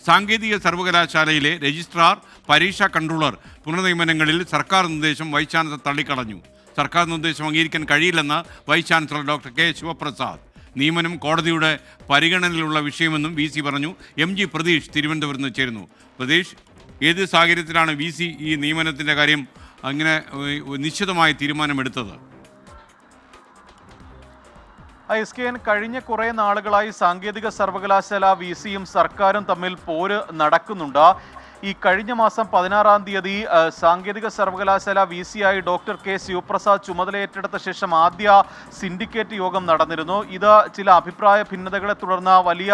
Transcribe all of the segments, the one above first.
സാങ്കേതിക സർവകലാശാലയിലെ രജിസ്ട്രാർ, പരീക്ഷാ കൺട്രോളർ പുനർനിയമനങ്ങളിൽ സർക്കാർ നിർദ്ദേശം വൈസ് ചാൻസലർ തള്ളിക്കളഞ്ഞു. സർക്കാർ നിർദ്ദേശം അംഗീകരിക്കാൻ കഴിയില്ലെന്ന് vice chancellor doctor K Sivaprasad. നിയമനം കോടതിയുടെ പരിഗണനയിലുള്ള വിഷയമെന്നും VC പറഞ്ഞു. MG പ്രതീഷ് തിരുവനന്തപുരത്ത് നിന്ന് ചേരുന്നു. പ്രതീഷ്, ഏത് സാഹചര്യത്തിലാണ് VC ഈ നിയമനത്തിൻ്റെ കാര്യം അങ്ങനെ നിശ്ചിതമായ തീരുമാനമെടുത്തത്? SKN കഴിഞ്ഞ കുറേ നാളുകളായി സാങ്കേതിക സർവകലാശാല VCയും സർക്കാരും തമ്മിൽ പോര് നടക്കുന്നുണ്ട്. ഈ കഴിഞ്ഞ മാസം 16-ാം തീയതി സാങ്കേതിക സർവകലാശാല VCയായി ഡോക്ടർ കെ ശിവപ്രസാദ് ചുമതലയേറ്റെടുത്ത ശേഷം ആദ്യ സിൻഡിക്കേറ്റ് യോഗം നടന്നിരുന്നു. ഇത് ചില അഭിപ്രായ ഭിന്നതകളെ തുടർന്ന് വലിയ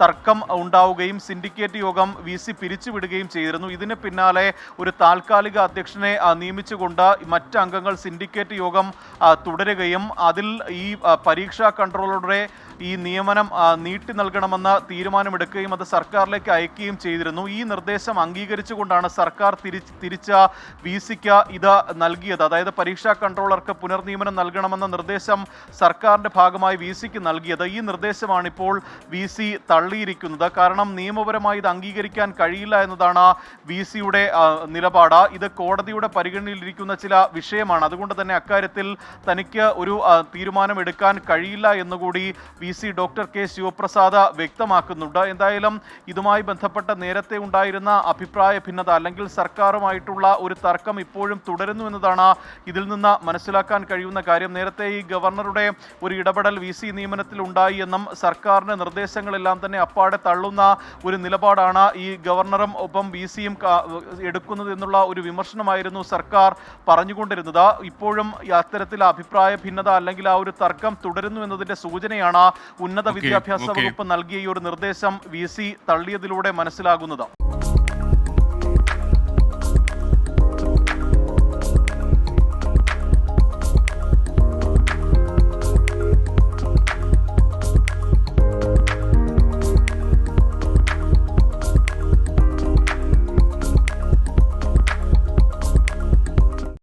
തർക്കം ഉണ്ടാവുകയും സിൻഡിക്കേറ്റ് യോഗം VC പിരിച്ചുവിടുകയും ചെയ്തിരുന്നു. ഇതിന് പിന്നാലെ ഒരു താൽക്കാലിക അധ്യക്ഷനെ നിയമിച്ചുകൊണ്ട് മറ്റ് അംഗങ്ങൾ സിൻഡിക്കേറ്റ് യോഗം തുടരുകയും അതിൽ ഈ പരീക്ഷാ കൺട്രോളറുടെ ഈ നിയമനം നീട്ടി നൽകണമെന്ന് തീരുമാനമെടുക്കുകയും അത് സർക്കാരിലേക്ക് അയക്കുകയും ചെയ്തിരുന്നു. ഈ നിർദ്ദേശം അംഗീകരിച്ചുകൊണ്ടാണ് സർക്കാർ തിരിച്ച VCക്ക് ഇത് നൽകിയത്. അതായത് പരീക്ഷാ കൺട്രോളർക്ക് പുനർനിയമനം നൽകണമെന്ന നിർദ്ദേശം സർക്കാരിൻ്റെ ഭാഗമായി VCക്ക് നൽകിയത്. ഈ നിർദ്ദേശമാണ് ഇപ്പോൾ VC തള്ളിയിരിക്കുന്നത്. കാരണം നിയമപരമായി ഇത് അംഗീകരിക്കാൻ കഴിയില്ല എന്നതാണ് VCയുടെ നിലപാട്. ഇത് കോടതിയുടെ പരിഗണനയിലിരിക്കുന്ന ചില വിഷയമാണ്. അതുകൊണ്ട് തന്നെ അക്കാര്യത്തിൽ തനിക്ക് ഒരു തീരുമാനമെടുക്കാൻ കഴിയില്ല എന്നുകൂടി VC ഡോക്ടർ കെ ശിവപ്രസാദ് വ്യക്തമാക്കുന്നുണ്ട്. എന്തായാലും ഇതുമായി ബന്ധപ്പെട്ട നേരത്തെ ഉണ്ടായിരുന്ന അഭിപ്രായ ഭിന്നത അല്ലെങ്കിൽ സർക്കാരുമായിട്ടുള്ള ഒരു തർക്കം ഇപ്പോഴും തുടരുന്നു എന്നതാണ് ഇതിൽ നിന്ന് മനസ്സിലാക്കാൻ കഴിയുന്ന കാര്യം. നേരത്തെ ഈ ഗവർണറുടെ ഒരു ഇടപെടൽ VC നിയമനത്തിൽ ഉണ്ടായി എന്നും സർക്കാരിന്റെ നിർദ്ദേശങ്ങളെല്ലാം തന്നെ അപ്പാടെ തള്ളുന്ന ഒരു നിലപാടാണ് ഈ ഗവർണറും ഒപ്പം VCയും എടുക്കുന്നത് എന്നുള്ള ഒരു വിമർശനമായിരുന്നു സർക്കാർ പറഞ്ഞുകൊണ്ടിരുന്നത്. ഇപ്പോഴും അത്തരത്തിൽ അഭിപ്രായ ഭിന്നത അല്ലെങ്കിൽ ആ ഒരു തർക്കം തുടരുന്നു എന്നതിന്റെ സൂചനയാണ് ഉന്നത വിദ്യാഭ്യാസ വകുപ്പ് നൽകിയ ഈ ഒരു നിർദ്ദേശം VC തള്ളിയതിലൂടെ മനസ്സിലാകുന്നത്.